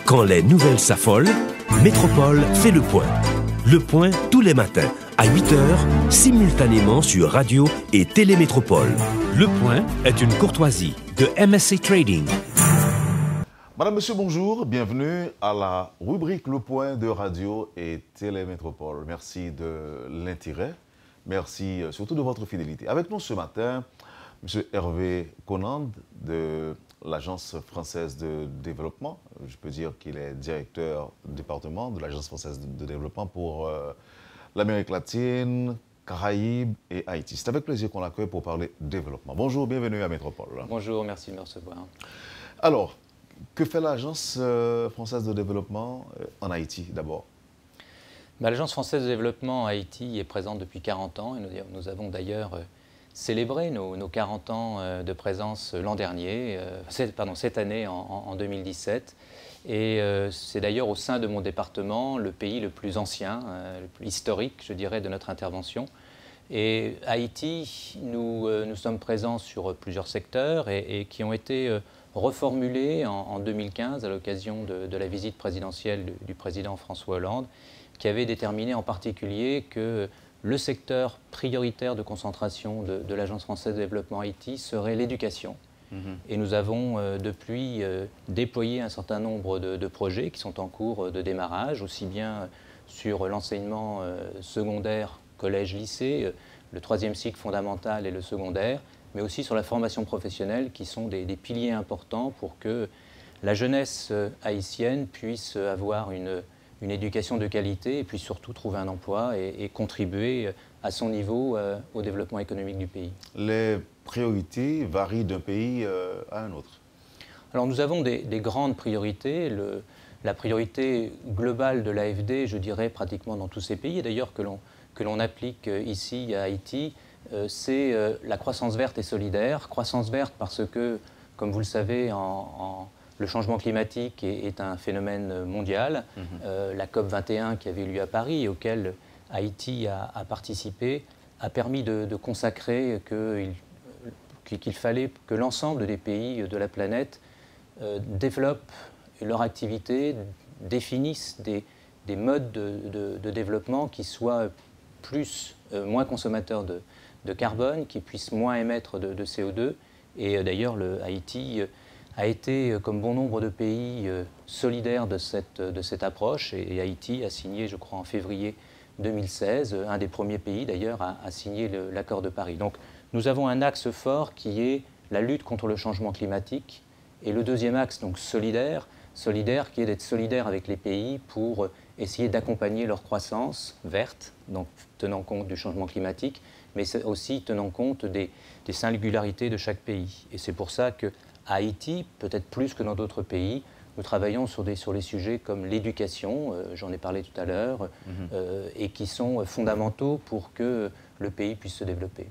Quand les nouvelles s'affolent, Métropole fait le point. Le point tous les matins à 8h, simultanément sur Radio et Télémétropole. Le point est une courtoisie de MSC Trading. Madame, Monsieur, bonjour. Bienvenue à la rubrique Le Point de Radio et Télémétropole. Merci de l'intérêt. Merci surtout de votre fidélité. Avec nous ce matin, Monsieur Hervé Conande de l'Agence française de développement. Je peux dire qu'il est directeur du département de l'Agence française de développement pour l'Amérique latine, Caraïbes et Haïti. C'est avec plaisir qu'on l'accueille pour parler développement. Bonjour, bienvenue à Métropole. Bonjour, merci de me recevoir. Alors, que fait l'Agence française de développement en Haïti d'abord? L'Agence française de développement en Haïti est présente depuis 40 ans et nous avons d'ailleurs célébré nos 40 ans de présence l'an dernier, cette année en 2017. Et c'est d'ailleurs au sein de mon département le pays le plus ancien, le plus historique, je dirais, de notre intervention. Et Haïti, nous sommes présents sur plusieurs secteurs et qui ont été reformulés en 2015 à l'occasion de la visite présidentielle du président François Hollande, qui avait déterminé en particulier que le secteur prioritaire de concentration de l'Agence française de développement Haïti serait l'éducation. Et nous avons depuis déployé un certain nombre de projets qui sont en cours de démarrage, aussi bien sur l'enseignement secondaire, collège, lycée, le 3e cycle fondamental et le secondaire, mais aussi sur la formation professionnelle qui sont des piliers importants pour que la jeunesse haïtienne puisse avoir une éducation de qualité et puis surtout trouver un emploi et contribuer à son niveau au développement économique du pays. Les priorités varient d'un pays à un autre. Alors nous avons des grandes priorités. La priorité globale de l'AFD, je dirais pratiquement dans tous ces pays, et d'ailleurs que l'on applique ici à Haïti, c'est la croissance verte et solidaire. Croissance verte parce que, comme vous le savez, le changement climatique est un phénomène mondial. La COP21 qui avait lieu à Paris et auquel Haïti a participé a permis de consacrer qu'il fallait que l'ensemble des pays de la planète développent leur activité, définissent des modes de développement qui soient moins consommateurs de carbone, qui puissent moins émettre de CO2. Et d'ailleurs, Haïti a été, comme bon nombre de pays, solidaire de cette approche. Et Haïti a signé, je crois, en février 2016, un des premiers pays d'ailleurs à signer l'accord de Paris. Donc nous avons un axe fort qui est la lutte contre le changement climatique. Et le deuxième axe, donc solidaire qui est d'être solidaire avec les pays pour essayer d'accompagner leur croissance verte, donc tenant compte du changement climatique, mais aussi tenant compte des singularités de chaque pays. Et c'est pour ça qu'à Haïti, peut-être plus que dans d'autres pays, nous travaillons sur les sujets comme l'éducation, j'en ai parlé tout à l'heure, et qui sont fondamentaux pour que le pays puisse se développer.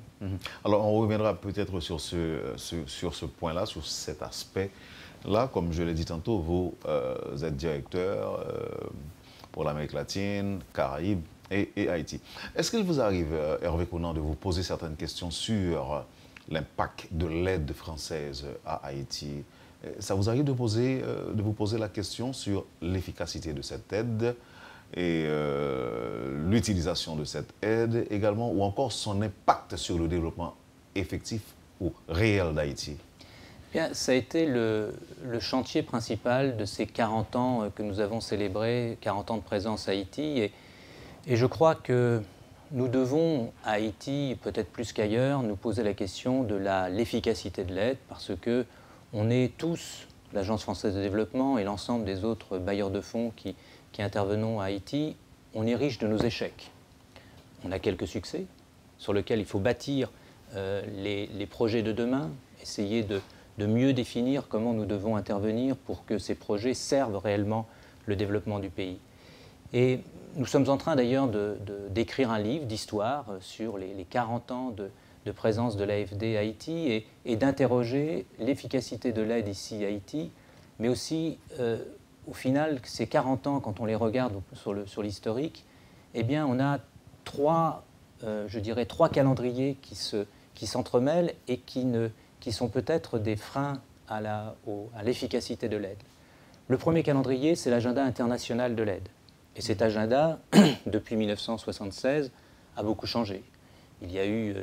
Alors on reviendra peut-être sur ce point-là, sur cet aspect-là. Comme je l'ai dit tantôt, vous êtes directeur pour l'Amérique latine, Caraïbes et Haïti. Est-ce qu'il vous arrive, Hervé Conande, de vous poser certaines questions sur l'impact de l'aide française à Haïti? Ça vous arrive de vous poser la question sur l'efficacité de cette aide et l'utilisation de cette aide également, ou encore son impact sur le développement effectif ou réel d'Haïti? Bien, ça a été le chantier principal de ces 40 ans que nous avons célébrés, 40 ans de présence à Haïti. Et je crois que nous devons, à Haïti, peut-être plus qu'ailleurs, nous poser la question de l'efficacité de l'aide, parce que on est tous, l'Agence française de développement et l'ensemble des autres bailleurs de fonds qui intervenons à Haïti, on est riche de nos échecs. On a quelques succès sur lesquels il faut bâtir les projets de demain, essayer de mieux définir comment nous devons intervenir pour que ces projets servent réellement le développement du pays. Et nous sommes en train d'ailleurs d'écrire un livre d'histoire sur les 40 ans de présence de l'AFD à Haïti et d'interroger l'efficacité de l'aide ici à Haïti, mais aussi, au final, ces 40 ans, quand on les regarde sur l'historique, eh bien, on a trois calendriers qui s'entremêlent et qui sont peut-être des freins à l'efficacité de l'aide. Le premier calendrier, c'est l'agenda international de l'aide. Et cet agenda, depuis 1976, a beaucoup changé. Il y a eu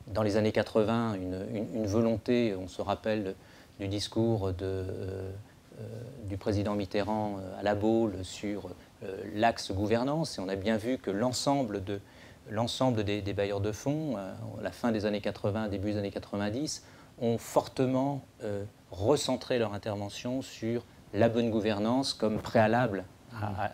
dans les années 80 une volonté, on se rappelle du discours du président Mitterrand à La Baule sur l'axe gouvernance, et on a bien vu que l'ensemble des bailleurs de fonds, à la fin des années 80, début des années 90, ont fortement recentré leur intervention sur la bonne gouvernance comme préalable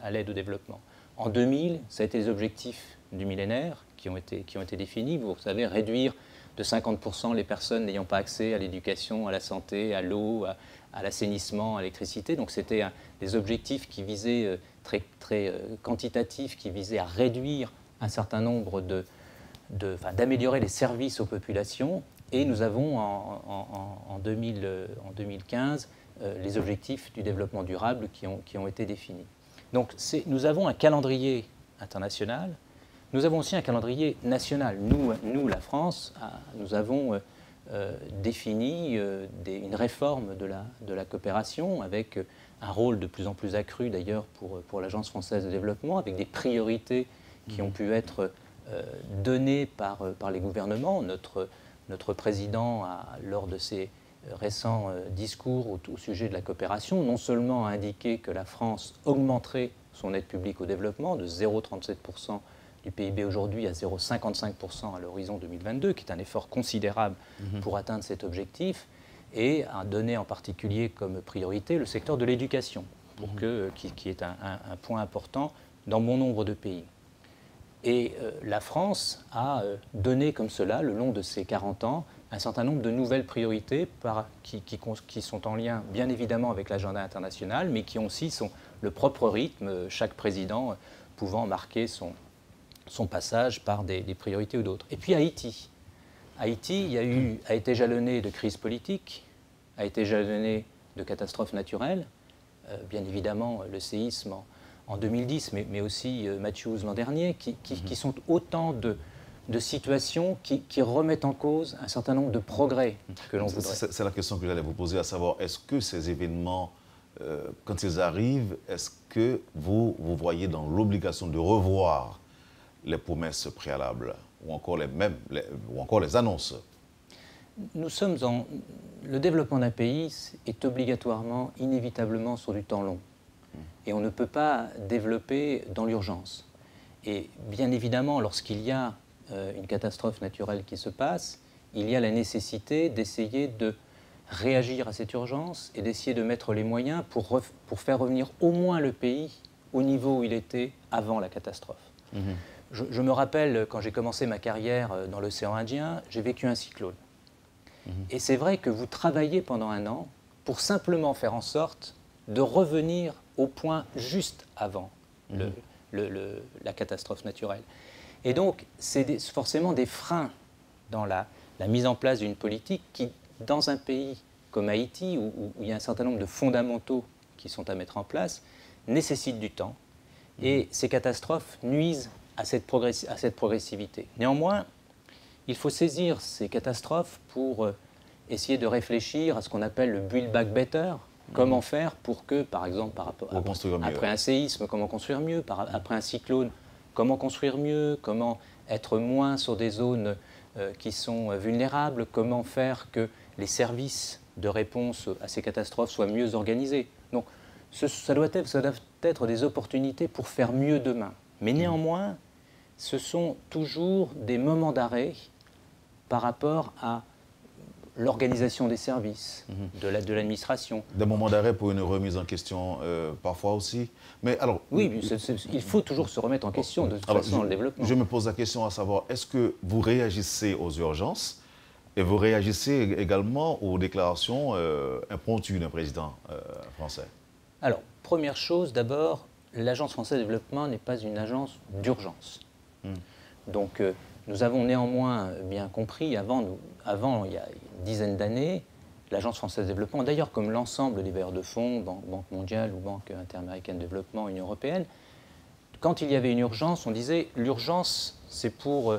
à l'aide au développement. En 2000, ça a été les objectifs du millénaire qui ont été définis. Vous savez, réduire de 50% les personnes n'ayant pas accès à l'éducation, à la santé, à l'eau, à l'assainissement, à l'électricité. Donc c'était des objectifs qui visaient très quantitatifs, qui visaient à réduire un certain nombre d'améliorer les services aux populations. Et nous avons en 2015 les objectifs du développement durable qui ont été définis. Donc nous avons un calendrier international, nous avons aussi un calendrier national. Nous la France, nous avons défini une réforme de la coopération avec un rôle de plus en plus accru d'ailleurs pour l'Agence française de développement, avec des priorités qui ont pu être données par les gouvernements. Notre président, lors de ses récents discours au sujet de la coopération, non seulement a indiqué que la France augmenterait son aide publique au développement de 0,37% du PIB aujourd'hui à 0,55% à l'horizon 2022, qui est un effort considérable pour atteindre cet objectif, et a donné en particulier comme priorité le secteur de l'éducation, qui est un point important dans bon nombre de pays. Et la France a donné comme cela, le long de ces 40 ans, un certain nombre de nouvelles priorités qui sont en lien, bien évidemment, avec l'agenda international, mais qui ont aussi le propre rythme, chaque président pouvant marquer son passage par des priorités ou d'autres. Et puis Haïti. Haïti a été jalonné de crises politiques, a été jalonné de catastrophes naturelles, bien évidemment le séisme en 2010, mais aussi Matthews l'an dernier, qui sont autant de situations qui remettent en cause un certain nombre de progrès que l'on voudrait. C'est la question que j'allais vous poser, à savoir, est-ce que ces événements, quand ils arrivent, est-ce que vous voyez dans l'obligation de revoir les promesses préalables ou encore les annonces? Le développement d'un pays est obligatoirement, inévitablement sur du temps long. Et on ne peut pas développer dans l'urgence. Et bien évidemment, lorsqu'il y a une catastrophe naturelle qui se passe, il y a la nécessité d'essayer de réagir à cette urgence et d'essayer de mettre les moyens pour faire revenir au moins le pays au niveau où il était avant la catastrophe. Je me rappelle, quand j'ai commencé ma carrière dans l'océan Indien, j'ai vécu un cyclone. Et c'est vrai que vous travaillez pendant un an pour simplement faire en sorte de revenir au point juste avant la catastrophe naturelle. Et donc, c'est forcément des freins dans la mise en place d'une politique qui, dans un pays comme Haïti, où il y a un certain nombre de fondamentaux qui sont à mettre en place, nécessitent du temps. Et ces catastrophes nuisent à cette progressivité. Néanmoins, il faut saisir ces catastrophes pour essayer de réfléchir à ce qu'on appelle le Build Back Better. Comment faire pour que, par exemple, après un séisme, comment construire mieux, après un cyclone, comment construire mieux, comment être moins sur des zones qui sont vulnérables, comment faire que les services de réponse à ces catastrophes soient mieux organisés. Donc, ça doit être des opportunités pour faire mieux demain. Mais néanmoins, ce sont toujours des moments d'arrêt par rapport à l'organisation des services, de l'administration. Des moments d'arrêt pour une remise en question parfois aussi. Mais alors, oui, il faut toujours se remettre en question de toute façon dans le développement. Je me pose la question à savoir, est-ce que vous réagissez aux urgences et vous réagissez également aux déclarations impromptues d'un président français? Alors, première chose, d'abord, l'Agence française de développement n'est pas une agence d'urgence. Donc, nous avons néanmoins bien compris, avant, il y a une dizaine d'années, l'Agence française de développement, d'ailleurs comme l'ensemble des bailleurs de fonds, Banque mondiale ou Banque interaméricaine de développement, Union européenne, quand il y avait une urgence, on disait l'urgence c'est pour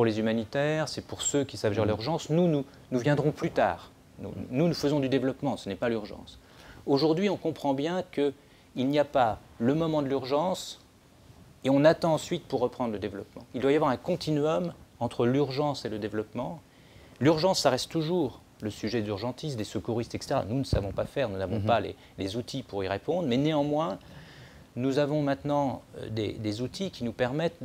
les humanitaires, c'est pour ceux qui savent gérer l'urgence, nous viendrons plus tard. Nous faisons du développement, ce n'est pas l'urgence. Aujourd'hui, on comprend bien qu'il n'y a pas le moment de l'urgence et on attend ensuite pour reprendre le développement. Il doit y avoir un continuum entre l'urgence et le développement. L'urgence, ça reste toujours le sujet d'urgentistes, des secouristes, etc. Nous ne savons pas faire, nous n'avons pas les outils pour y répondre, mais néanmoins, nous avons maintenant des outils qui nous permettent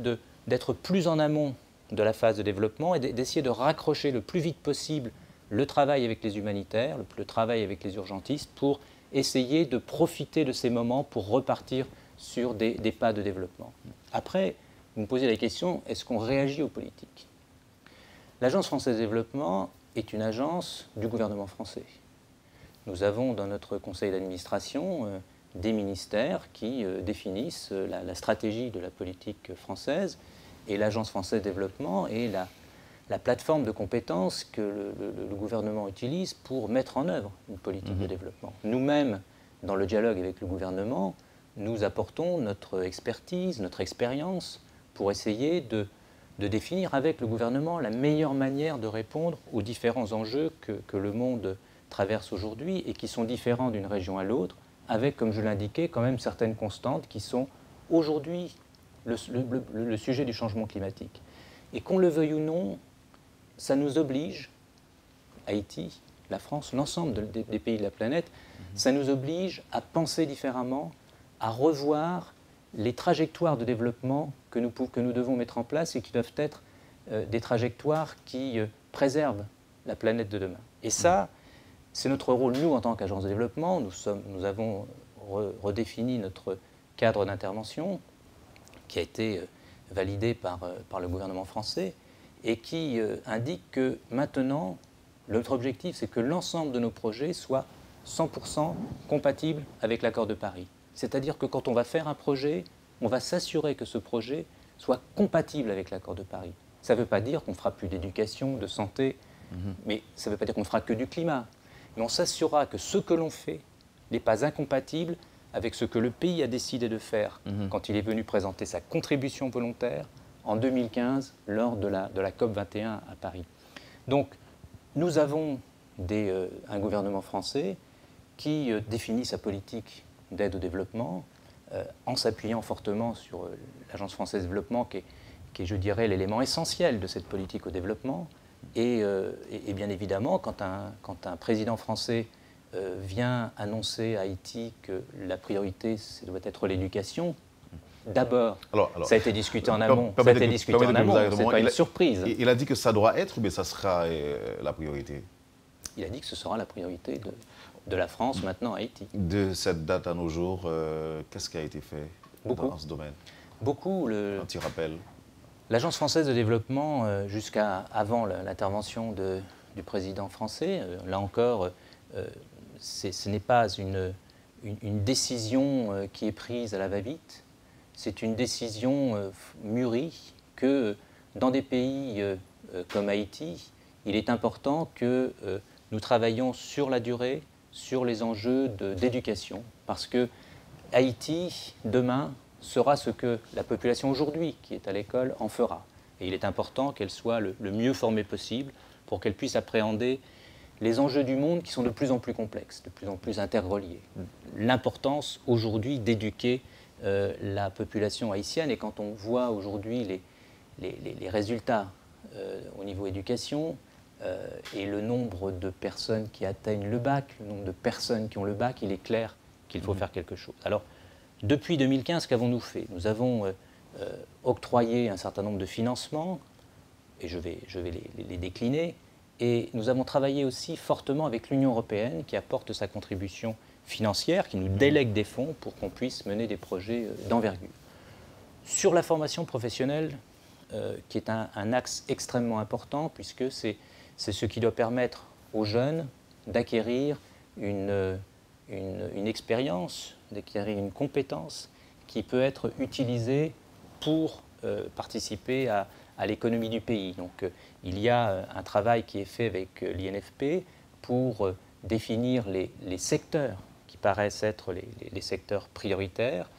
d'être plus en amont de la phase de développement et d'essayer de raccrocher le plus vite possible le travail avec les humanitaires, le travail avec les urgentistes, pour essayer de profiter de ces moments pour repartir sur des pas de développement. Après, vous me posez la question, est-ce qu'on réagit aux politiques? L'Agence française de développement est une agence du gouvernement français. Nous avons dans notre conseil d'administration des ministères qui définissent la stratégie de la politique française, et l'Agence française de développement est la plateforme de compétences que le gouvernement utilise pour mettre en œuvre une politique de développement. Nous-mêmes, dans le dialogue avec le gouvernement, nous apportons notre expertise, notre expérience pour essayer de définir avec le gouvernement la meilleure manière de répondre aux différents enjeux que le monde traverse aujourd'hui et qui sont différents d'une région à l'autre, avec, comme je l'indiquais, quand même certaines constantes qui sont aujourd'hui le sujet du changement climatique. Et qu'on le veuille ou non, ça nous oblige, Haïti, la France, l'ensemble des pays de la planète, ça nous oblige à penser différemment, à revoir les trajectoires de développement que nous devons mettre en place et qui doivent être des trajectoires qui préservent la planète de demain. Et ça, c'est notre rôle, nous, en tant qu'agence de développement. Nous avons redéfini notre cadre d'intervention qui a été validé par le gouvernement français et qui indique que maintenant, notre objectif, c'est que l'ensemble de nos projets soient 100% compatibles avec l'accord de Paris. C'est-à-dire que quand on va faire un projet, on va s'assurer que ce projet soit compatible avec l'accord de Paris. Ça ne veut pas dire qu'on ne fera plus d'éducation, de santé, mais ça ne veut pas dire qu'on ne fera que du climat. Mais on s'assurera que ce que l'on fait n'est pas incompatible avec ce que le pays a décidé de faire quand il est venu présenter sa contribution volontaire en 2015 lors de la COP21 à Paris. Donc, nous avons un gouvernement français qui définit sa politique d'aide au développement en s'appuyant fortement sur l'Agence française de développement qui est, je dirais, l'élément essentiel de cette politique au développement. Et bien évidemment, quand un président français vient annoncer à Haïti que la priorité, ça doit être l'éducation, d'abord, ça a été discuté en amont. Ça a été discuté en amont, c'est pas une surprise. Il a dit que ça doit être, mais ça sera la priorité. Il a dit que ce sera la priorité de la France maintenant à Haïti. De cette date à nos jours, qu'est-ce qui a été fait dans ce domaine? Beaucoup. Un petit rappel. L'Agence française de développement, jusqu'à avant l'intervention du président français, là encore, ce n'est pas une décision qui est prise à la va-vite, c'est une décision mûrie que dans des pays comme Haïti, il est important que nous travaillions sur la durée, sur les enjeux d'éducation, parce que Haïti, demain, sera ce que la population aujourd'hui, qui est à l'école, en fera. Et il est important qu'elle soit le mieux formée possible pour qu'elle puisse appréhender les enjeux du monde qui sont de plus en plus complexes, de plus en plus interreliés. L'importance aujourd'hui d'éduquer la population haïtienne, et quand on voit aujourd'hui les résultats au niveau éducation et le nombre de personnes qui atteignent le bac, le nombre de personnes qui ont le bac, il est clair qu'il faut faire quelque chose. Alors, depuis 2015, qu'avons-nous fait? Nous avons octroyé un certain nombre de financements, et je vais les décliner, et nous avons travaillé aussi fortement avec l'Union européenne qui apporte sa contribution financière, qui nous délègue des fonds pour qu'on puisse mener des projets d'envergure. Sur la formation professionnelle, qui est un axe extrêmement important, puisque c'est ce qui doit permettre aux jeunes d'acquérir une expérience, d'acquérir une compétence qui peut être utilisée pour participer à l'économie du pays. Donc il y a un travail qui est fait avec l'INFP pour définir les secteurs qui paraissent être les secteurs prioritaires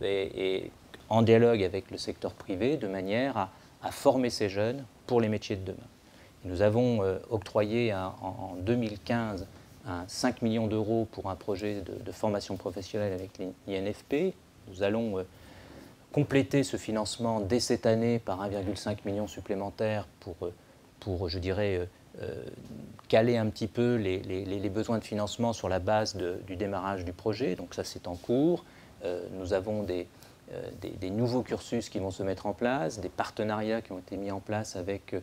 et en dialogue avec le secteur privé de manière à former ces jeunes pour les métiers de demain. Nous avons octroyé en 2015 5 millions d'euros pour un projet de formation professionnelle avec l'INFP. Nous allons compléter ce financement dès cette année par 1,5 million supplémentaire pour je dirais, caler un petit peu les besoins de financement sur la base du démarrage du projet. Donc ça, c'est en cours. Nous avons des nouveaux cursus qui vont se mettre en place, des partenariats qui ont été mis en place avec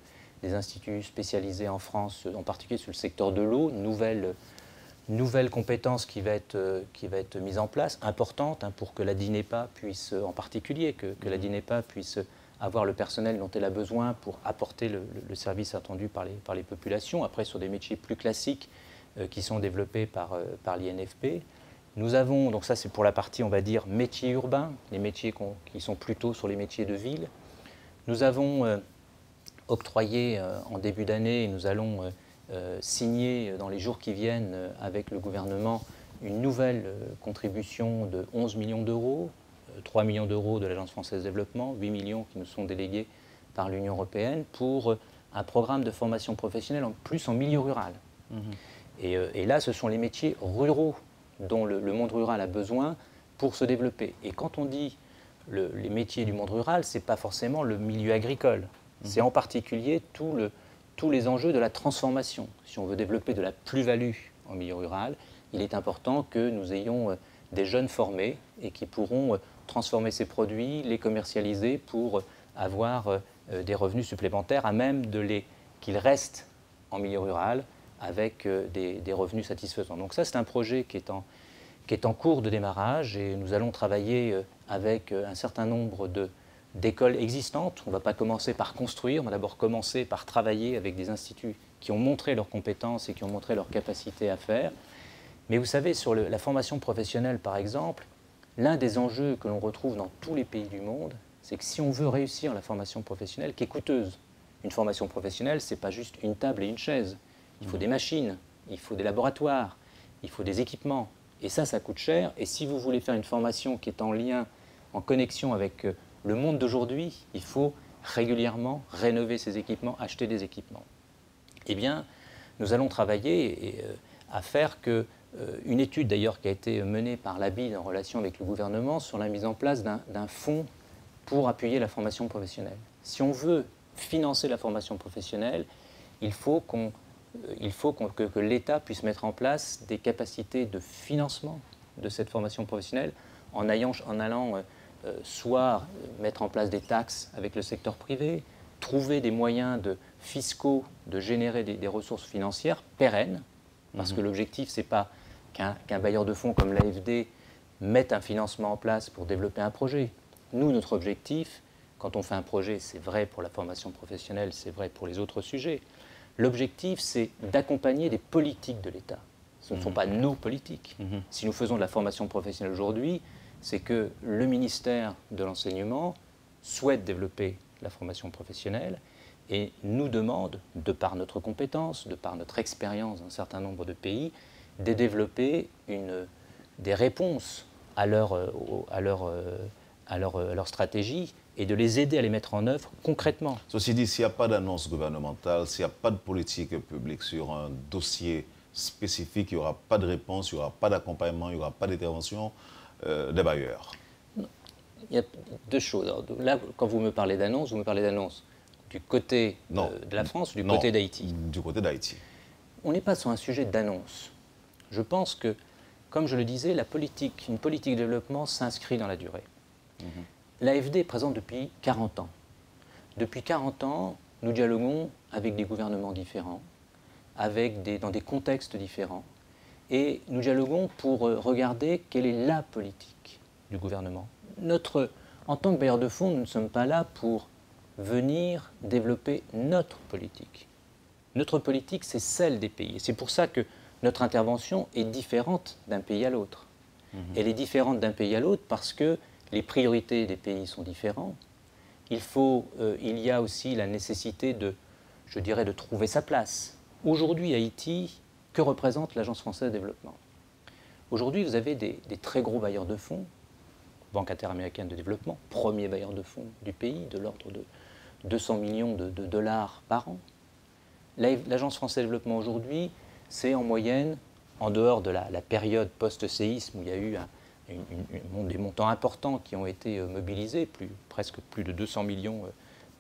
des instituts spécialisés en France, en particulier sur le secteur de l'eau, nouvelle compétence qui va être mise en place, importante pour que la DINEPA puisse, en particulier, que la DINEPA puisse avoir le personnel dont elle a besoin pour apporter le service attendu par les populations. Après, sur des métiers plus classiques qui sont développés par l'INFP. Nous avons, donc ça c'est pour la partie, on va dire, métiers urbains, les métiers qui sont plutôt sur les métiers de ville. Nous avons octroyé en début d'année, et nous allons signer dans les jours qui viennent avec le gouvernement une nouvelle contribution de 11 millions d'euros, 3 millions d'euros de l'Agence française de développement, 8 millions qui nous sont délégués par l'Union européenne pour un programme de formation professionnelle en plus en milieu rural. Et là, ce sont les métiers ruraux dont le monde rural a besoin pour se développer. Et quand on dit les métiers du monde rural, ce n'est pas forcément le milieu agricole. C'est en particulier tous les enjeux de la transformation. Si on veut développer de la plus-value en milieu rural, il est important que nous ayons des jeunes formés et qui pourront transformer ces produits, les commercialiser pour avoir des revenus supplémentaires à même qu'ils restent en milieu rural avec des revenus satisfaisants. Donc ça, c'est un projet qui est en cours de démarrage et nous allons travailler avec un certain nombre d'écoles existantes. On ne va pas commencer par construire, on va d'abord commencer par travailler avec des instituts qui ont montré leurs compétences et qui ont montré leur capacité à faire. Mais vous savez, sur la formation professionnelle, par exemple, l'un des enjeux que l'on retrouve dans tous les pays du monde, c'est que si on veut réussir la formation professionnelle, qui est coûteuse, une formation professionnelle, ce n'est pas juste une table et une chaise. Il faut des machines, il faut des laboratoires, il faut des équipements. Et ça coûte cher. Et si vous voulez faire une formation qui est en lien, en connexion avec le monde d'aujourd'hui, il faut régulièrement rénover ces équipements, acheter des équipements. Eh bien, nous allons travailler à faire une étude d'ailleurs qui a été menée par l'ABID en relation avec le gouvernement sur la mise en place d'un fonds pour appuyer la formation professionnelle. Si on veut financer la formation professionnelle, il faut que l'État puisse mettre en place des capacités de financement de cette formation professionnelle en allant soit mettre en place des taxes avec le secteur privé, trouver des moyens fiscaux de générer des ressources financières pérennes, parce que l'objectif, ce n'est pas qu'un bailleur de fonds comme l'AFD mette un financement en place pour développer un projet. Nous, notre objectif, quand on fait un projet, c'est vrai pour la formation professionnelle, c'est vrai pour les autres sujets. L'objectif, c'est d'accompagner des politiques de l'État. Ce ne sont pas nos politiques. Si nous faisons de la formation professionnelle aujourd'hui, c'est que le ministère de l'Enseignement souhaite développer la formation professionnelle et nous demande, de par notre compétence, de par notre expérience dans un certain nombre de pays, de développer des réponses à leur stratégie et de les aider à les mettre en œuvre concrètement. Ceci dit, s'il n'y a pas d'annonce gouvernementale, s'il n'y a pas de politique publique sur un dossier spécifique, il n'y aura pas de réponse, il n'y aura pas d'accompagnement, il n'y aura pas d'intervention des bailleurs. Il y a deux choses. Alors, là, quand vous me parlez d'annonce, vous me parlez d'annonce du côté de la France ou du côté d'Haïti? Du côté d'Haïti. On n'est pas sur un sujet d'annonce. Je pense que, comme je le disais, une politique de développement s'inscrit dans la durée. L'AFD est présente depuis 40 ans. Depuis 40 ans, nous dialoguons avec des gouvernements différents, dans des contextes différents, et nous dialoguons pour regarder quelle est la politique du gouvernement. En tant que bailleur de fonds, nous ne sommes pas là pour venir développer notre politique. Notre politique, c'est celle des pays. Et c'est pour ça que notre intervention est différente d'un pays à l'autre. Elle est différente d'un pays à l'autre parce que les priorités des pays sont différentes. Il y a aussi la nécessité de trouver sa place. Aujourd'hui, Haïti, que représente l'Agence française de développement? Aujourd'hui, vous avez des très gros bailleurs de fonds, Banque interaméricaine de développement, premier bailleur de fonds du pays, de l'ordre de 200 millions de dollars par an. L'Agence française de développement aujourd'hui, c'est en moyenne en dehors de la période post-séisme où il y a eu des montants importants qui ont été mobilisés, presque plus de 200 millions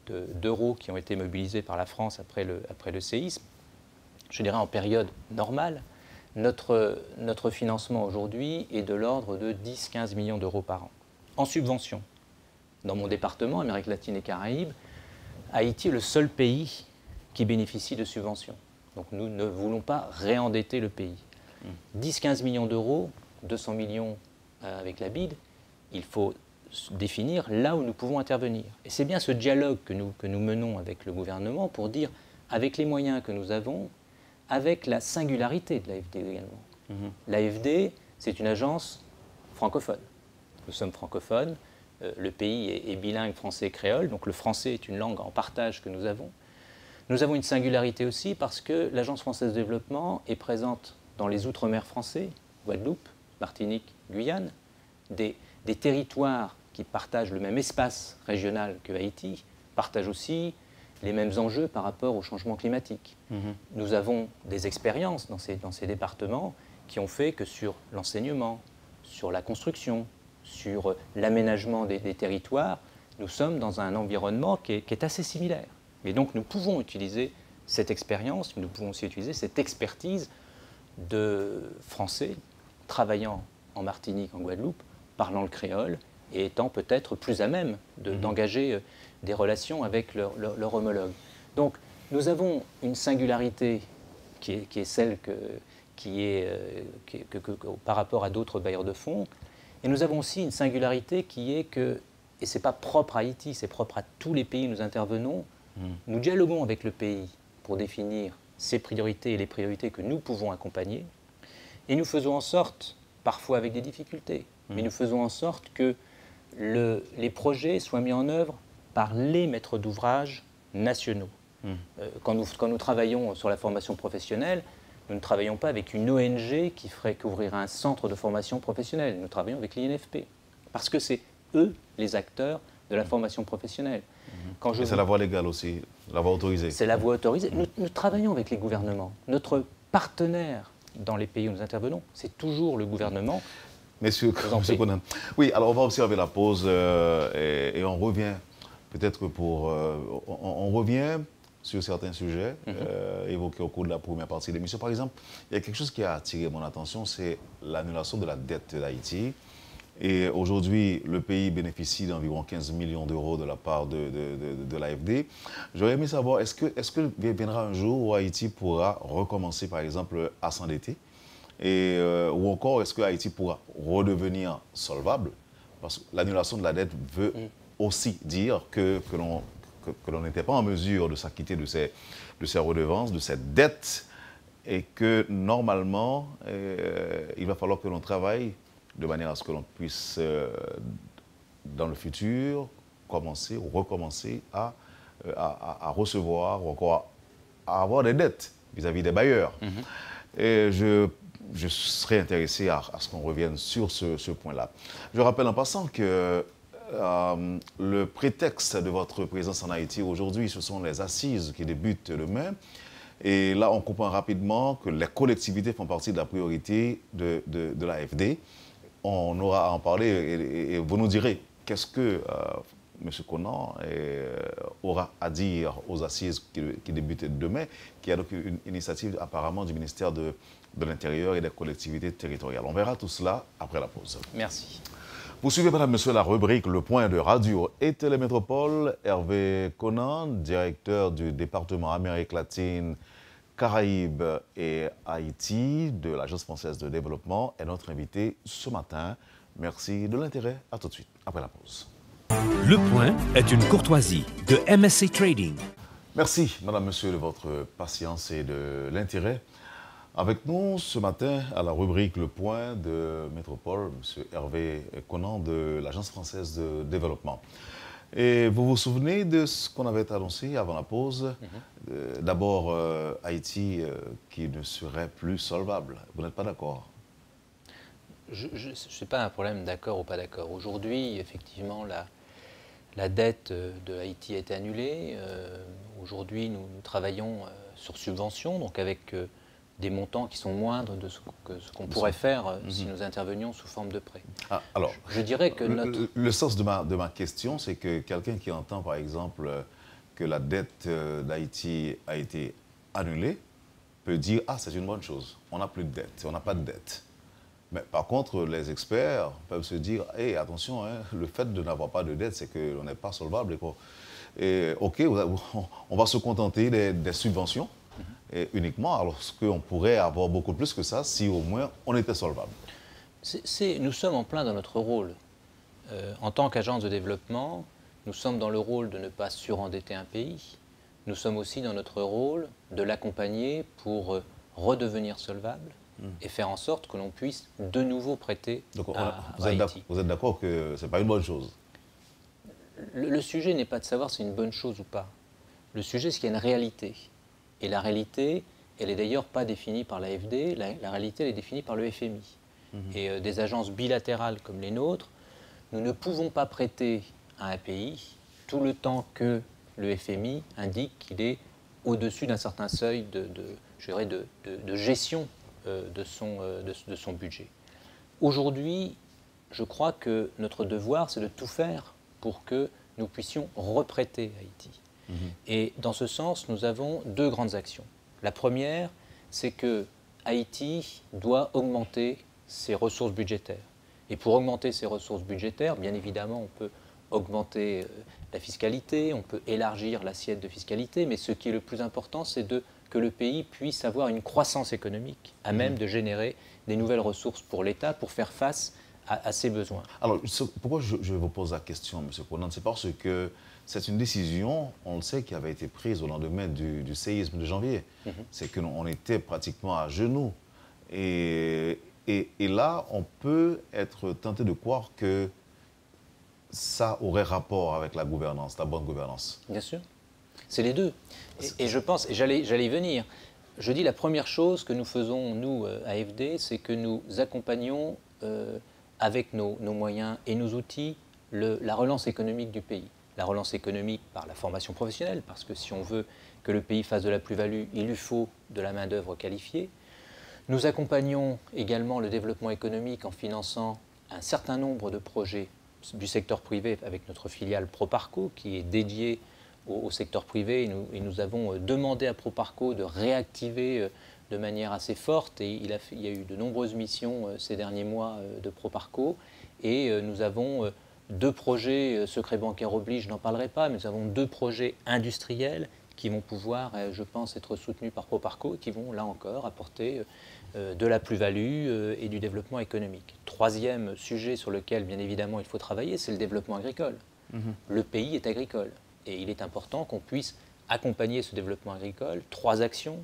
d'euros qui ont été mobilisés par la France après le séisme, je dirais en période normale, notre financement aujourd'hui est de l'ordre de 10-15 millions d'euros par an, en subvention. Dans mon département, Amérique latine et Caraïbes, Haïti est le seul pays qui bénéficie de subventions. Donc nous ne voulons pas réendetter le pays. 10-15 millions d'euros, 200 millions avec la BID, il faut définir là où nous pouvons intervenir. Et c'est bien ce dialogue que nous menons avec le gouvernement pour dire, avec les moyens que nous avons, avec la singularité de l'AFD également. L'AFD, c'est une agence francophone. Nous sommes francophones, le pays est bilingue français-créole, donc le français est une langue en partage que nous avons. Nous avons une singularité aussi parce que l'Agence française de développement est présente dans les outre-mer français, Guadeloupe, Martinique, Guyane, des territoires qui partagent le même espace régional que Haïti, partagent aussi les mêmes enjeux par rapport au changement climatique. Nous avons des expériences dans ces départements qui ont fait que sur l'enseignement, sur la construction, sur l'aménagement des territoires, nous sommes dans un environnement qui est assez similaire. Et donc nous pouvons utiliser cette expérience, nous pouvons aussi utiliser cette expertise de Français travaillant en Martinique, en Guadeloupe, parlant le créole et étant peut-être plus à même d'engager des relations avec leur homologue. Donc nous avons une singularité qui est celle par rapport à d'autres bailleurs de fonds, et nous avons aussi une singularité qui est que, et ce n'est pas propre à Haïti, c'est propre à tous les pays où nous intervenons, nous dialoguons avec le pays pour définir ses priorités et les priorités que nous pouvons accompagner, et nous faisons en sorte, parfois avec des difficultés, mais nous faisons en sorte que les projets soient mis en œuvre par les maîtres d'ouvrage nationaux. Quand nous travaillons sur la formation professionnelle, nous ne travaillons pas avec une ONG qui ouvrirait un centre de formation professionnelle. Nous travaillons avec l'INFP, parce que c'est eux les acteurs de la formation professionnelle. Et c'est la voie légale aussi, la voie autorisée. C'est la voie autorisée. Nous travaillons avec les gouvernements. Notre partenaire dans les pays où nous intervenons, c'est toujours le gouvernement. Monsieur Conan. Oui, alors on va observer la pause et on revient peut-être on revient sur certains sujets évoqués au cours de la première partie de l'émission. Par exemple, il y a quelque chose qui a attiré mon attention, c'est l'annulation de la dette d'Haïti. Et aujourd'hui, le pays bénéficie d'environ 15 millions d'euros de la part de l'AFD. J'aurais aimé savoir, est-ce que viendra un jour où Haïti pourra recommencer, par exemple, à s'endetter? Ou encore, est-ce que Haïti pourra redevenir solvable? Parce que l'annulation de la dette veut aussi dire que l'on n'était pas en mesure de s'acquitter de ces redevances, de cette dette, et que normalement, il va falloir que l'on travaille de manière à ce que l'on puisse, dans le futur, commencer ou recommencer à recevoir ou encore à avoir des dettes vis-à-vis des bailleurs. Et je serais intéressé à ce qu'on revienne sur ce point-là. Je rappelle en passant que le prétexte de votre présence en Haïti aujourd'hui, ce sont les assises qui débutent demain. Et là, on comprend rapidement que les collectivités font partie de la priorité de l'AFD. On aura à en parler et vous nous direz qu'est-ce que M. Conan aura à dire aux assises qui débutent demain, qui a donc une initiative apparemment du ministère de l'Intérieur et des collectivités territoriales. On verra tout cela après la pause. Merci. Vous suivez, madame, monsieur, la rubrique Le Point de Radio et Télémétropole. Hervé Conan, directeur du département Amérique latine, Caraïbes et Haïti de l'Agence française de développement, est notre invité ce matin. Merci de l'intérêt. À tout de suite, après la pause. Le Point est une courtoisie de MSC Trading. Merci, madame, monsieur, de votre patience et de l'intérêt. Avec nous ce matin, à la rubrique Le Point de Métropole, M. Hervé Conan de l'Agence française de développement. Et vous vous souvenez de ce qu'on avait annoncé avant la pause? D'abord, Haïti qui ne serait plus solvable. Vous n'êtes pas d'accord? Je ne sais pas un problème d'accord ou pas d'accord. Aujourd'hui, effectivement, la dette de Haïti a été annulée. Aujourd'hui, nous travaillons sur subvention, donc avec des montants qui sont moindres de ce qu'on pourrait faire si nous intervenions sous forme de prêt. Ah, alors, je dirais que le sens de ma question, c'est que quelqu'un qui entend, par exemple, que la dette d'Haïti a été annulée, peut dire « Ah, c'est une bonne chose, on n'a plus de dette, on n'a pas de dette ». Mais par contre, les experts peuvent se dire « Hey, attention, hein, le fait de n'avoir pas de dette, c'est qu'on n'est pas solvable. Et OK, on va se contenter des subventions uniquement, alors qu'on pourrait avoir beaucoup plus que ça si au moins on était solvable. » Nous sommes en plein dans notre rôle. En tant qu'agence de développement, nous sommes dans le rôle de ne pas surendetter un pays. Nous sommes aussi dans notre rôle de l'accompagner pour redevenir solvable et faire en sorte que l'on puisse de nouveau prêter à Haïti. Vous êtes d'accord que ce n'est pas une bonne chose? Le sujet n'est pas de savoir si c'est une bonne chose ou pas. Le sujet, c'est qu'il y a une réalité. Et la réalité, elle n'est d'ailleurs pas définie par l'AFD, la réalité, elle est définie par le FMI. Et des agences bilatérales comme les nôtres, nous ne pouvons pas prêter à un pays tout le temps que le FMI indique qu'il est au-dessus d'un certain seuil de gestion de son budget. Aujourd'hui, je crois que notre devoir, c'est de tout faire pour que nous puissions reprêter Haïti. Et dans ce sens, nous avons deux grandes actions. La première, c'est que Haïti doit augmenter ses ressources budgétaires. Et pour augmenter ses ressources budgétaires, bien évidemment, on peut augmenter la fiscalité, on peut élargir l'assiette de fiscalité, mais ce qui est le plus important, c'est que le pays puisse avoir une croissance économique à même de générer des nouvelles ressources pour l'État pour faire face à ses besoins. Alors, pourquoi je vous pose la question, M. Ponant? C'est parce que c'est une décision, on le sait, qui avait été prise au lendemain du séisme de janvier. C'est qu'on était pratiquement à genoux. Et là, on peut être tenté de croire que ça aurait rapport avec la gouvernance, la bonne gouvernance. Bien sûr. C'est les deux. Et je pense, et j'allais y venir, je dis la première chose que nous faisons, nous, AFD, c'est que nous accompagnons avec nos moyens et nos outils la relance économique du pays. La relance économique par la formation professionnelle, parce que si on veut que le pays fasse de la plus-value, il lui faut de la main-d'œuvre qualifiée. Nous accompagnons également le développement économique en finançant un certain nombre de projets du secteur privé avec notre filiale Proparco qui est dédiée au secteur privé et nous avons demandé à Proparco de réactiver de manière assez forte et il y a eu de nombreuses missions ces derniers mois de Proparco et nous avons deux projets, secret bancaire oblige, je n'en parlerai pas, mais nous avons deux projets industriels qui vont pouvoir, je pense, être soutenus par Proparco et qui vont, là encore, apporter de la plus-value et du développement économique. Troisième sujet sur lequel, bien évidemment, il faut travailler, c'est le développement agricole. Le pays est agricole et il est important qu'on puisse accompagner ce développement agricole. Trois actions.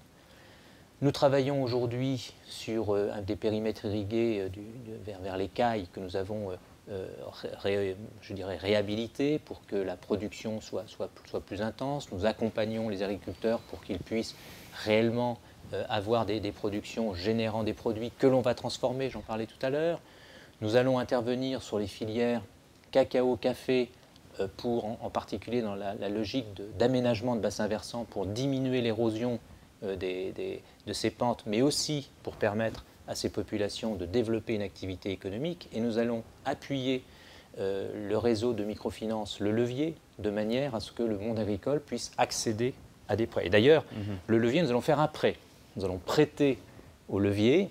Nous travaillons aujourd'hui sur des périmètres irrigués vers les cailles que nous avons je dirais réhabilités pour que la production soit plus intense. Nous accompagnons les agriculteurs pour qu'ils puissent réellement avoir des productions générant des produits que l'on va transformer, j'en parlais tout à l'heure. Nous allons intervenir sur les filières cacao, café, pour en particulier dans la logique d'aménagement de bassins versants pour diminuer l'érosion de ces pentes, mais aussi pour permettre à ces populations de développer une activité économique. Et nous allons appuyer le réseau de microfinance, le levier, de manière à ce que le monde agricole puisse accéder à des prêts. Et d'ailleurs, le levier, nous allons faire un prêt. Nous allons prêter au levier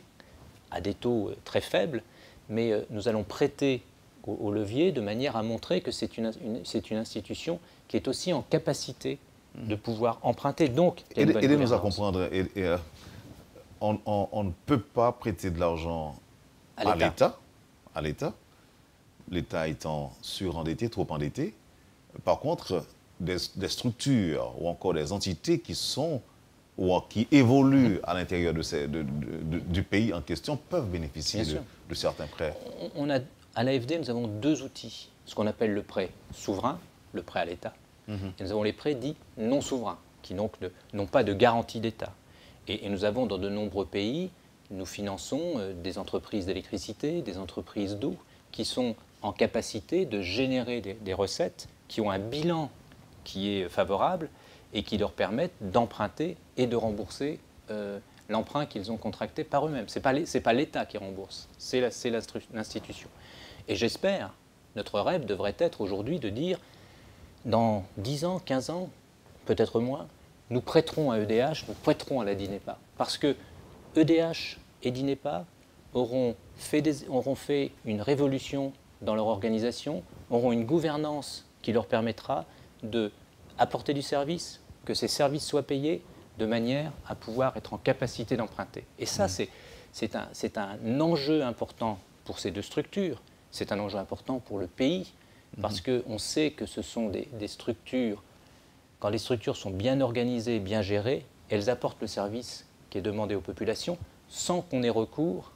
à des taux très faibles, mais nous allons prêter au levier de manière à montrer que c'est une institution qui est aussi en capacité de pouvoir emprunter. Donc, aidez-nous à comprendre. On ne peut pas prêter de l'argent à l'État, l'État étant surendetté, trop endetté. Par contre, des structures ou encore des entités qui évoluent à l'intérieur du pays en question peuvent bénéficier de certains prêts. À l'AFD, nous avons deux outils, ce qu'on appelle le prêt souverain, le prêt à l'État, et nous avons les prêts dits non souverains, qui donc n'ont pas de garantie d'État. Et nous avons dans de nombreux pays, nous finançons des entreprises d'électricité, des entreprises d'eau, qui sont en capacité de générer des recettes qui ont un bilan qui est favorable et qui leur permettent d'emprunter et de rembourser l'emprunt qu'ils ont contracté par eux-mêmes. Ce n'est pas l'État qui rembourse, c'est l'institution. Et j'espère, notre rêve devrait être aujourd'hui de dire, dans 10 ans, 15 ans, peut-être moins, nous prêterons à EDH, nous prêterons à la DINEPA. Parce que EDH et DINEPA auront fait une révolution dans leur organisation, auront une gouvernance qui leur permettra d'apporter du service, que ces services soient payés, de manière à pouvoir être en capacité d'emprunter. Et ça, c'est un enjeu important pour ces deux structures, c'est un enjeu important pour le pays, parce qu'on sait que ce sont des structures, quand les structures sont bien organisées, bien gérées, elles apportent le service qui est demandé aux populations sans qu'on ait recours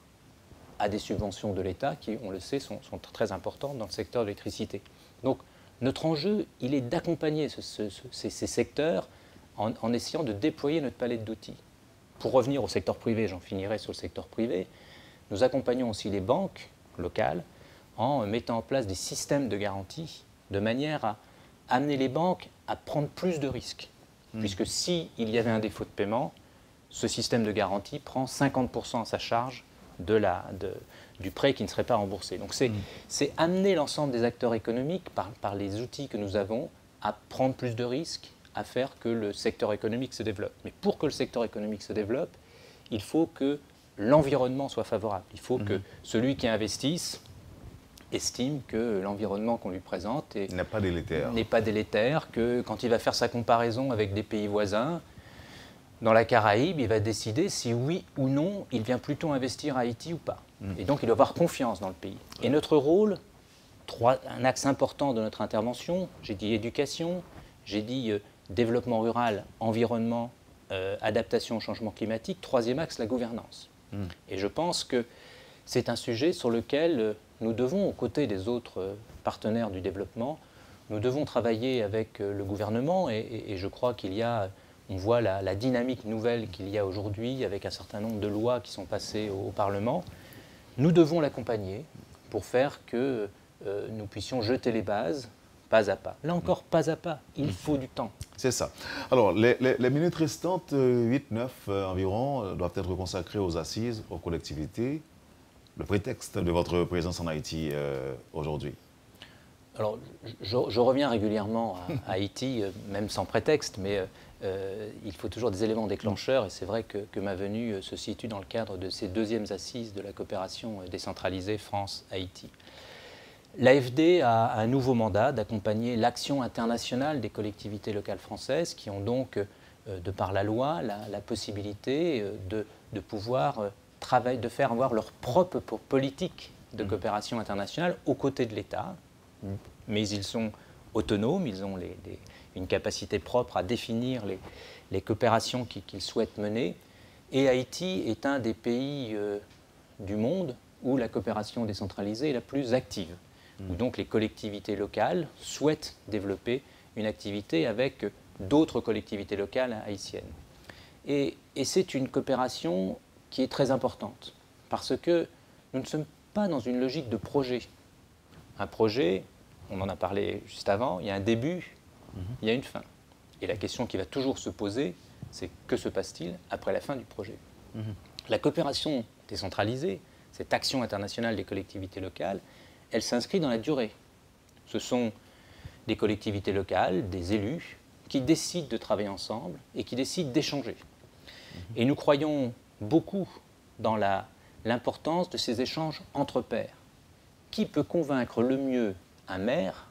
à des subventions de l'État qui, on le sait, sont très importantes dans le secteur de l'électricité. Donc, notre enjeu, il est d'accompagner ces secteurs en essayant de déployer notre palette d'outils. Pour revenir au secteur privé, j'en finirai sur le secteur privé, nous accompagnons aussi les banques locales en mettant en place des systèmes de garantie de manière à amener les banques à prendre plus de risques. Puisque s'il y avait un défaut de paiement, ce système de garantie prend 50% à sa charge du prêt qui ne serait pas remboursé. Donc c'est amener l'ensemble des acteurs économiques par les outils que nous avons à prendre plus de risques, à faire que le secteur économique se développe. Mais pour que le secteur économique se développe, il faut que l'environnement soit favorable. Il faut que celui qui investisse estime que l'environnement qu'on lui présente n'est pas délétère, que quand il va faire sa comparaison avec des pays voisins, dans la Caraïbe, il va décider si oui ou non il vient plutôt investir à Haïti ou pas. Et donc il doit avoir confiance dans le pays. Et notre rôle, un axe important de notre intervention, j'ai dit éducation, j'ai dit développement rural, environnement, adaptation au changement climatique, troisième axe, la gouvernance. Et je pense que c'est un sujet sur lequel nous devons, aux côtés des autres partenaires du développement, nous devons travailler avec le gouvernement et je crois qu'il y a, on voit la dynamique nouvelle qu'il y a aujourd'hui avec un certain nombre de lois qui sont passées au Parlement. Nous devons l'accompagner pour faire que nous puissions jeter les bases pas à pas. Là encore, pas à pas, il faut du temps. C'est ça. Alors, les minutes restantes, 8-9 environ, doivent être consacrées aux assises, aux collectivités. Le prétexte de votre présence en Haïti aujourd'hui? Alors, je reviens régulièrement à Haïti, même sans prétexte, mais il faut toujours des éléments déclencheurs, et c'est vrai que ma venue se situe dans le cadre de ces deuxièmes assises de la coopération décentralisée France-Haïti. L'AFD a un nouveau mandat d'accompagner l'action internationale des collectivités locales françaises qui ont donc, de par la loi, la possibilité de pouvoir travailler, de faire avoir leur propre politique de coopération internationale aux côtés de l'État. Mais ils sont autonomes, ils ont une capacité propre à définir les coopérations qu'ils souhaitent mener. Et Haïti est un des pays du monde où la coopération décentralisée est la plus active, où donc les collectivités locales souhaitent développer une activité avec d'autres collectivités locales haïtiennes. Et c'est une coopération qui est très importante, parce que nous ne sommes pas dans une logique de projet. Un projet, on en a parlé juste avant, il y a un début, il y a une fin. Et la question qui va toujours se poser, c'est que se passe-t-il après la fin du projet? La coopération décentralisée, cette action internationale des collectivités locales, elle s'inscrit dans la durée. Ce sont des collectivités locales, des élus, qui décident de travailler ensemble et qui décident d'échanger. Et nous croyons beaucoup dans l'importance de ces échanges entre pairs. Qui peut convaincre le mieux un maire,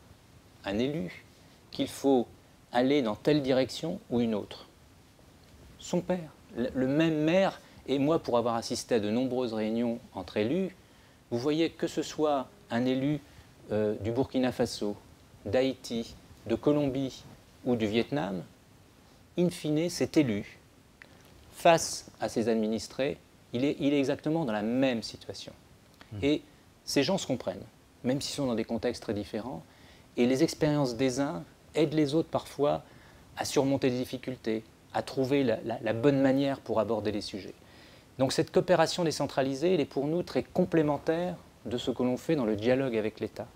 un élu, qu'il faut aller dans telle direction ou une autre? Son père. Le même maire, et moi pour avoir assisté à de nombreuses réunions entre élus, vous voyez que ce soit un élu du Burkina Faso, d'Haïti, de Colombie ou du Vietnam, in fine, cet élu, face à ses administrés, il est exactement dans la même situation. Et ces gens se comprennent, même s'ils sont dans des contextes très différents, et les expériences des uns aident les autres parfois à surmonter des difficultés, à trouver la bonne manière pour aborder les sujets. Donc cette coopération décentralisée, elle est pour nous très complémentaire de ce que l'on fait dans le dialogue avec l'État.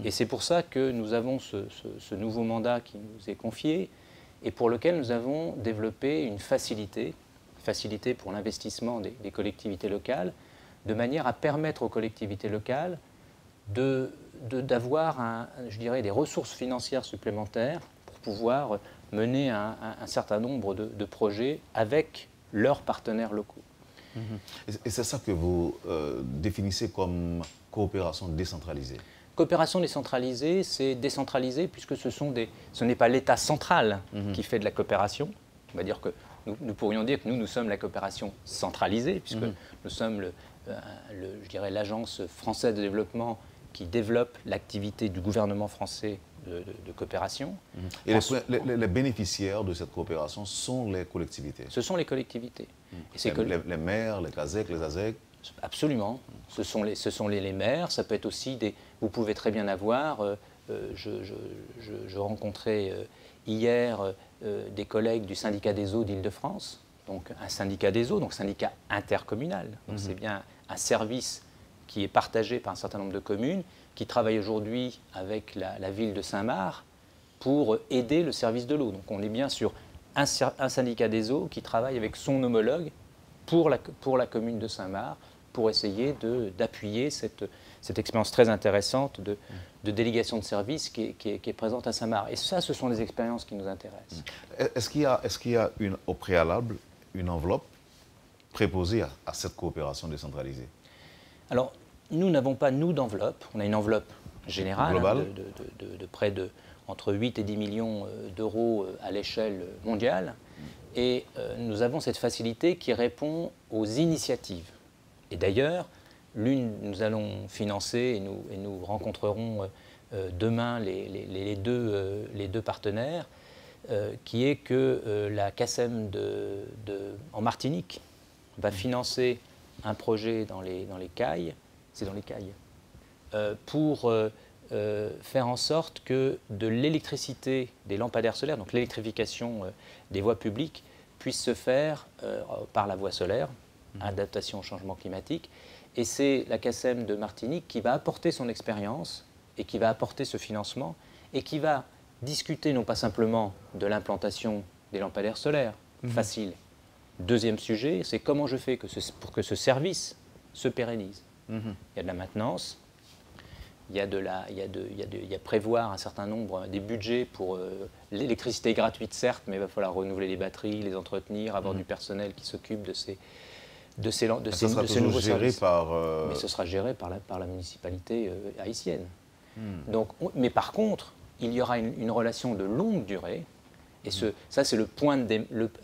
Et c'est pour ça que nous avons ce nouveau mandat qui nous est confié et pour lequel nous avons développé une facilité facilité pour l'investissement des collectivités locales, de manière à permettre aux collectivités locales d'avoir, je dirais, des ressources financières supplémentaires pour pouvoir mener un certain nombre de projets avec leurs partenaires locaux. Et c'est ça que vous définissez comme coopération décentralisée. Coopération décentralisée, c'est décentralisé puisque ce n'est pas l'État central qui fait de la coopération. On va dire que nous pourrions dire que nous sommes la coopération centralisée puisque nous sommes je dirais, l'agence française de développement qui développe l'activité du gouvernement français de coopération. Et les bénéficiaires de cette coopération sont les collectivités? Ce sont les collectivités. Et les maires, les CASEC, les ASEC? Absolument. Ce sont les maires. Ça peut être aussi des... Vous pouvez très bien avoir... je rencontrais hier des collègues du syndicat des eaux d'Île-de-France. Donc un syndicat des eaux, donc syndicat intercommunal. Donc c'est bien un service qui est partagé par un certain nombre de communes, qui travaille aujourd'hui avec la ville de Saint-Marc pour aider le service de l'eau. Donc on est bien sur un syndicat des eaux qui travaille avec son homologue pour la commune de Saint-Marc, pour essayer d'appuyer cette expérience très intéressante de délégation de service qui est présente à Saint-Marc. Et ça, ce sont des expériences qui nous intéressent. Est-ce qu'il y a au préalable une enveloppe préposée à cette coopération décentralisée? Alors, nous n'avons pas, d'enveloppe. On a une enveloppe générale de près de entre 8 et 10 millions d'euros à l'échelle mondiale. Et nous avons cette facilité qui répond aux initiatives. Et d'ailleurs, nous allons financer, et nous rencontrerons demain les deux partenaires, qui est que la CACEM en Martinique va financer un projet dans les Cayes, c'est dans les Cayes, pour faire en sorte que de l'électricité des lampadaires solaires, donc l'électrification des voies publiques, puisse se faire par la voie solaire, adaptation au changement climatique. Et c'est la CACEM de Martinique qui va apporter son expérience et qui va apporter ce financement et qui va discuter non pas simplement de l'implantation des lampadaires solaires, facile. Deuxième sujet, c'est comment je fais pour que ce service se pérennise. Il y a de la maintenance, il y a prévoir un certain nombre, des budgets pour l'électricité gratuite certes, mais il va falloir renouveler les batteries, les entretenir, avoir du personnel qui s'occupe de ces nouveaux services. Mais ce sera géré par la municipalité haïtienne. Donc, mais par contre, il y aura une relation de longue durée. Et ça, c'est le point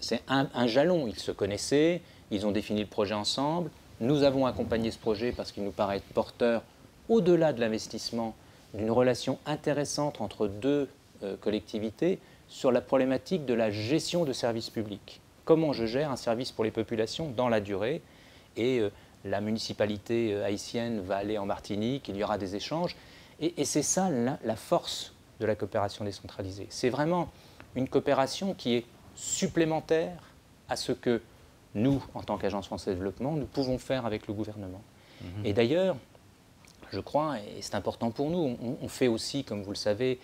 c'est un jalon. Ils se connaissaient, ils ont défini le projet ensemble. Nous avons accompagné ce projet parce qu'il nous paraît être porteur, au-delà de l'investissement, d'une relation intéressante entre deux collectivités sur la problématique de la gestion de services publics. Comment je gère un service pour les populations dans la durée. Et la municipalité haïtienne va aller en Martinique, il y aura des échanges. Et c'est ça la force de la coopération décentralisée. C'est vraiment une coopération qui est supplémentaire à ce que nous, en tant qu'Agence française de développement, nous pouvons faire avec le gouvernement. Et d'ailleurs, je crois, et c'est important pour nous, on fait aussi, comme vous le savez,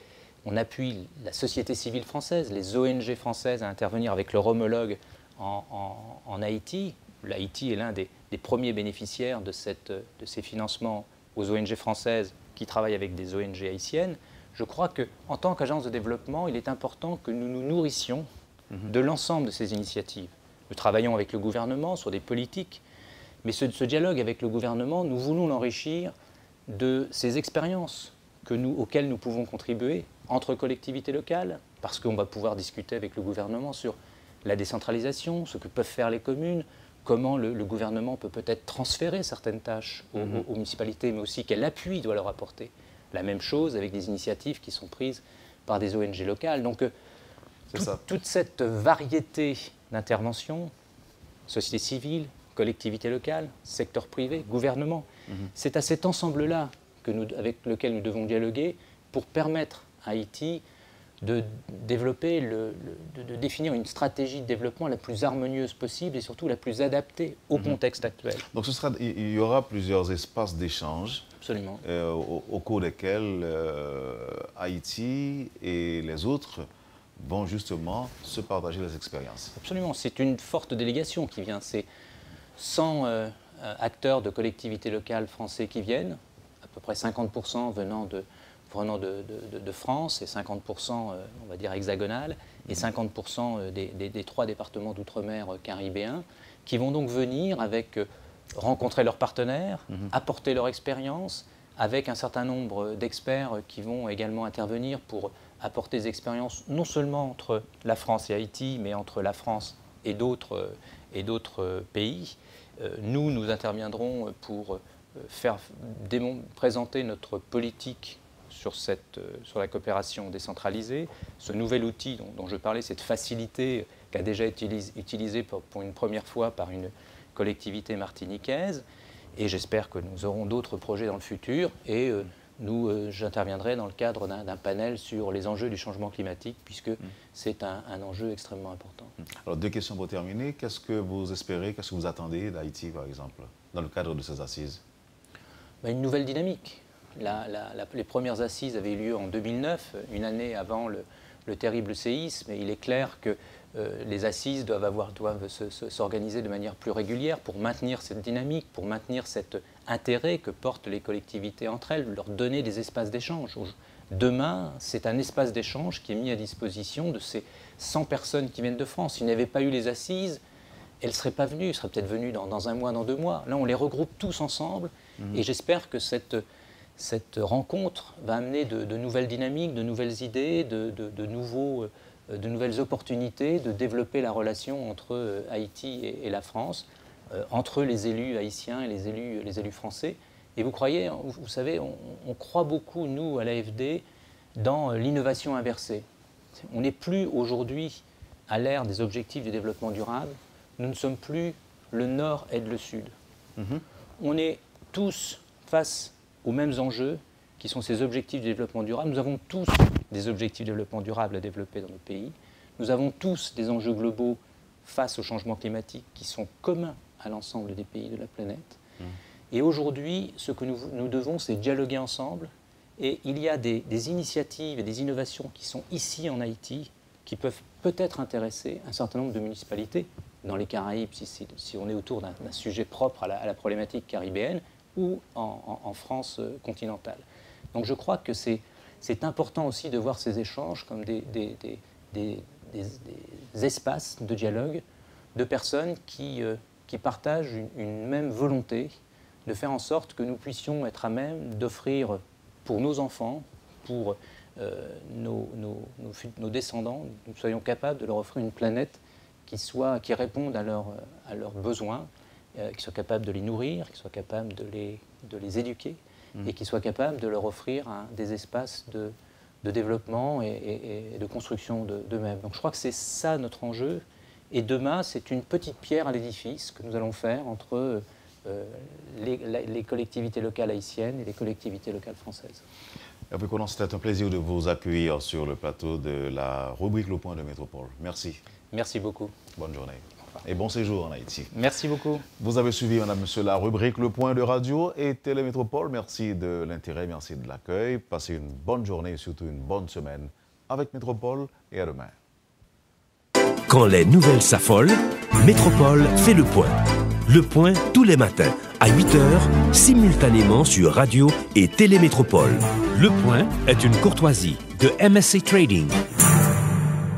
on appuie la société civile française, les ONG françaises à intervenir avec leur homologue en Haïti. L'Haïti est l'un des premiers bénéficiaires de ces financements aux ONG françaises qui travaillent avec des ONG haïtiennes. Je crois qu'en tant qu'agence de développement, il est important que nous nous nourrissions de l'ensemble de ces initiatives. Nous travaillons avec le gouvernement sur des politiques, mais ce dialogue avec le gouvernement, nous voulons l'enrichir de ces expériences auxquelles nous pouvons contribuer entre collectivités locales, parce qu'on va pouvoir discuter avec le gouvernement sur la décentralisation, ce que peuvent faire les communes, comment le gouvernement peut peut-être transférer certaines tâches aux municipalités, mais aussi quel appui doit leur apporter. La même chose avec des initiatives qui sont prises par des ONG locales. Donc, toute cette variété d'interventions, société civile, collectivité locale, secteur privé, gouvernement, c'est à cet ensemble-là avec lequel nous devons dialoguer pour permettre à Haïti de développer, de définir une stratégie de développement la plus harmonieuse possible et surtout la plus adaptée au contexte actuel. Donc il y aura plusieurs espaces d'échange. Absolument. Au cours desquels Haïti et les autres vont justement se partager les expériences. Absolument, c'est une forte délégation qui vient. C'est 100 acteurs de collectivités locales français qui viennent, à peu près 50% venant de France et 50%, on va dire, hexagonal, et 50% des 3 départements d'outre-mer caribéens, qui vont donc venir rencontrer leurs partenaires, apporter leur expérience, avec un certain nombre d'experts qui vont également intervenir pour apporter des expériences non seulement entre la France et Haïti, mais entre la France et d'autres pays. Nous interviendrons pour présenter notre politique sur la coopération décentralisée. Ce nouvel outil dont je parlais, cette facilité qui a déjà été utilisée pour une première fois par une collectivité martiniquaise. Et j'espère que nous aurons d'autres projets dans le futur. Et j'interviendrai dans le cadre d'un panel sur les enjeux du changement climatique, puisque c'est un enjeu extrêmement important. Alors, 2 questions pour terminer. Qu'est-ce que vous espérez, qu'est-ce que vous attendez d'Haïti, par exemple, dans le cadre de ces assises? Une nouvelle dynamique. Les premières assises avaient eu lieu en 2009, une année avant le terrible séisme. Et il est clair que les assises doivent s'organiser de manière plus régulière pour maintenir cette dynamique, pour maintenir cet intérêt que portent les collectivités entre elles, leur donner des espaces d'échange. Demain, c'est un espace d'échange qui est mis à disposition de ces 100 personnes qui viennent de France. S'il n'y avait pas eu les assises, elles ne seraient pas venues, elles seraient peut-être venues dans un mois, dans 2 mois. Là, on les regroupe tous ensemble et j'espère que cette rencontre va amener de nouvelles dynamiques, de nouvelles idées, de nouvelles opportunités de développer la relation entre Haïti et la France, entre les élus haïtiens et les élus français. Et vous savez, on croit beaucoup, nous, à l'AFD, dans l'innovation inversée. On n'est plus aujourd'hui à l'ère des objectifs du développement durable. Nous ne sommes plus le Nord et le Sud. On est tous face aux mêmes enjeux qui sont ces objectifs de développement durable. Nous avons tous des objectifs de développement durable à développer dans nos pays. Nous avons tous des enjeux globaux face au changement climatique qui sont communs à l'ensemble des pays de la planète. Et aujourd'hui, ce que nous devons, c'est dialoguer ensemble. Et il y a des initiatives et des innovations qui sont ici en Haïti qui peuvent peut-être intéresser un certain nombre de municipalités dans les Caraïbes, si on est autour d'un sujet propre à la problématique caribéenne, ou en France continentale. Donc je crois que c'est important aussi de voir ces échanges comme des espaces de dialogue de personnes qui partagent une même volonté de faire en sorte que nous puissions être à même d'offrir pour nos enfants, pour nos descendants, nous soyons capables de leur offrir une planète qui réponde à leurs besoins, qui soit capable de les nourrir, qui soit capable de les éduquer et qui soit capable de leur offrir des espaces de développement et de construction d'eux-mêmes. Donc je crois que c'est ça notre enjeu. Et demain, c'est une petite pierre à l'édifice que nous allons faire entre les collectivités locales haïtiennes et les collectivités locales françaises. Hervé Conan, c'était un plaisir de vous accueillir sur le plateau de la rubrique Le Point de Métropole. Merci. Merci beaucoup. Bonne journée. Et bon séjour en Haïti. Merci beaucoup. Vous avez suivi, madame, monsieur, la rubrique Le Point de Radio et Télémétropole. Merci de l'intérêt, merci de l'accueil. Passez une bonne journée et surtout une bonne semaine avec Métropole et à demain. Quand les nouvelles s'affolent, Métropole fait le point. Le point tous les matins à 8h, simultanément sur Radio et Télémétropole. Le point est une courtoisie de MSC Trading.